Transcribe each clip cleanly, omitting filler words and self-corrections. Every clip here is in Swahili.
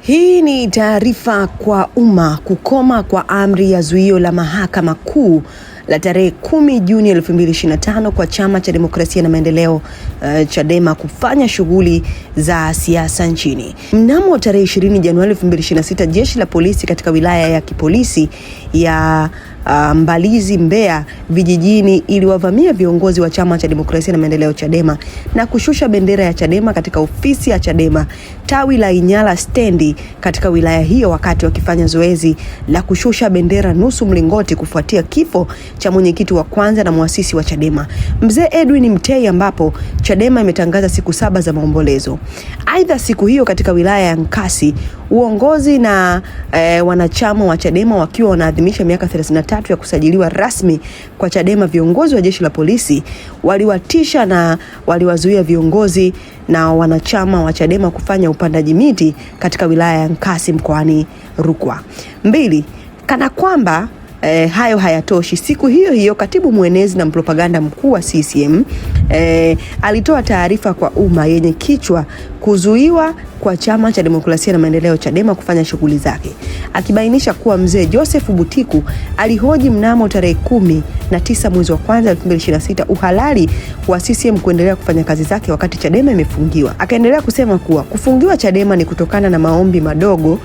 Hii ni taarifa kwa umma kukoma kwa amri ya zuio la Mahakama Kuu la tarehe 10 Juni 2025 kwa Chama cha Demokrasia na Maendeleo Chadema kufanya shughuli za siasa nchini. Mnamo tarehe 20 Januari 2026, jeshi la polisi katika wilaya ya kipolisi ya Mbalizi Mbeya vijijini iliwavamia viongozi wa Chama cha Demokrasia na Maendeleo Chadema na kushusha bendera ya Chadema katika ofisi ya Chadema tawi la Inyala stendi katika wilaya hiyo, wakati wakifanya zoezi la kushusha bendera nusu mlingoti kufuatia kifo cha mwenyekiti wa kwanza na muasisi wa Chadema Mzee Edwin Mtei, ambapo Chadema imetangaza siku 7 za maombolezo. Aidha, siku hiyo katika wilaya ya Nkasi, uongozi na wanachama wa Chadema wakiwa wanaadhimisha miaka 33 ya kusajiliwa rasmi kwa Chadema, viongozi wa jeshi la polisi waliwatisha na waliwazuia viongozi na wanachama wa Chadema kufanya upandaji miti katika wilaya ya Nkasi mkoani Rukwa. 2. Kana kwamba hayo hayatoshi, siku hiyo hiyo katibu mwenezi na propaganda mkuu wa CCM alitoa taarifa kwa umma yenye kichwa kuzuiwa kwa Chama cha Demokrasia na Maendeleo Chadema kufanya shughuli zake, akibainisha kuwa Mzee Joseph Butiku alihoji mnamo tarehe 19 mwezi wa kwanza 2026 uhalali wa CCM kuendelea kufanya kazi zake wakati Chadema imefungiwa. Akaendelea kusema kuwa kufungiwa Chadema ni kutokana na maombi madogo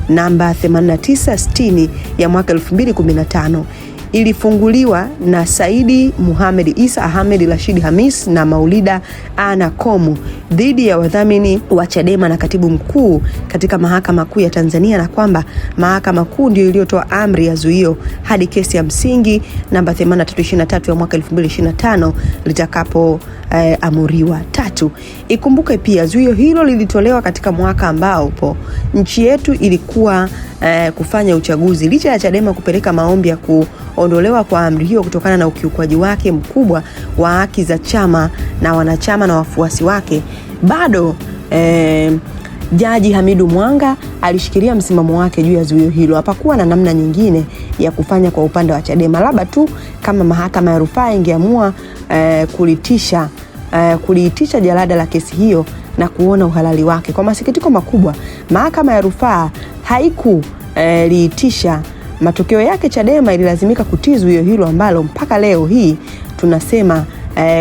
namba 8960 ya mwaka 2015. Ilifunguliwa na Saidi Muhammad Isa Ahmed Rashid Hamis na Maulida Ana Komu dhidi ya wadhamini wa Chadema na katibu mkuu katika Mahakama Kuu ya Tanzania, na kwamba Mahakama Kuu ndio iliyotoa amri ya zuio hadi kesi ya msingi namba 8323 ya mwaka 2025 litakapo amuriwa. 3. Ikumbuke pia zuio hilo lilitolewa katika mwaka ambao nchi yetu ilikuwa kufanya uchaguzi, licha ya Chadema kupeleka maombi ya kuondolewa kwa amri hiyo kutokana na ukiukwaji wake mkubwa wa haki za chama na wanachama na wafuasi wake. Bado Jaji Hamidu Mwanga alishikilia msimamo wake juu ya zuio hilo. Hapakuwa na namna nyingine ya kufanya kwa upande wa Chadema, labda tu kama mahakama ya rufaa ingeamua kuliitisha jalada la kesi hiyo na kuona uhalali wake. Kwa masikitiko makubwa, mahakama ya rufaa haikuliitisha. Matokeo yake Chadema ililazimika kutii zuio hilo ambalo mpaka leo hii tunasema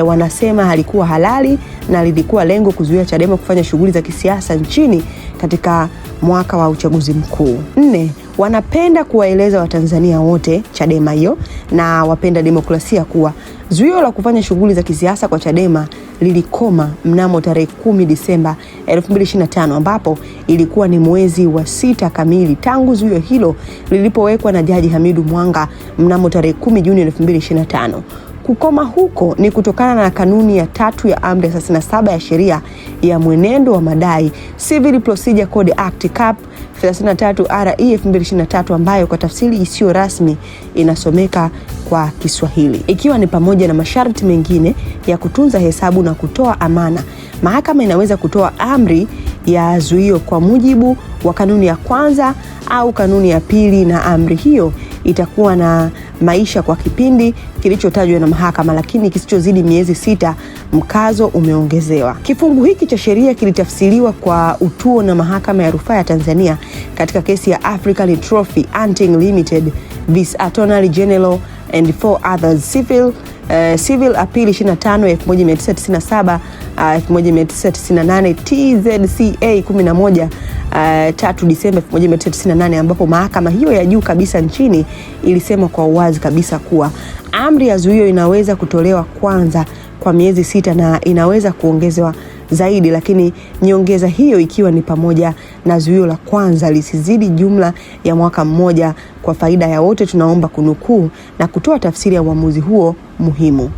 wanasema halikuwa halali na lilikuwa lengo kuzuia Chadema kufanya shughuli za kisiasa nchini katika mwaka wa uchaguzi mkuu. 4. Wanapenda kuwaeleza Watanzania wote Chadema hiyo na wapenda demokrasia kuwa zuio la kufanya shughuli za kisiasa kwa Chadema lilikoma mnamo tarehe 10 Disemba 2025, ambapo ilikuwa ni mwezi wa 6 kamili tangu zuio hilo lilipowekwa na Jaji Hamidu Mwanga mnamo tarehe 10 Juni 2025. Kukoma huko ni kutokana na kanuni ya 3 ya amri 37 ya sheria ya mwenendo wa madai Civil Procedure Code Act Cap 33 RE 2023, ambayo kwa tafsiri isiyo rasmi inasomeka kwa Kiswahili, ikiwa ni pamoja na masharti mengine ya kutunza hesabu na kutoa amana. Mahakama inaweza kutoa amri ya zuio kwa mujibu wa kanuni ya kwanza au kanuni ya pili, na amri hiyo itakuwa na maisha kwa kipindi kilichotajwa na mahakama, lakini kisichozidi miezi 6. Mkazo umeongezewa. Kifungu hiki cha sheria kilitafsiriwa kwa utuo na Mahakama ya Rufaa ya Tanzania katika kesi ya African Trophy Hunting Limited vs Attorney General and 4 others Civil Appeal 25 1997 1998 TZCA 11 3 Disemba 1998, ambapo mahakama hiyo ya juu kabisa nchini ilisema kwa uwazi kabisa kuwa amri ya zuio inaweza kutolewa kwanza kwa miezi 6 na inaweza kuongezewa zaidi, lakini nyongeza hiyo ikiwa ni pamoja na zuio la kwanza lisizidi jumla ya mwaka mmoja. Kwa faida ya wote tunaomba kunukuu na kutoa tafsiri ya uamuzi huo muhimu.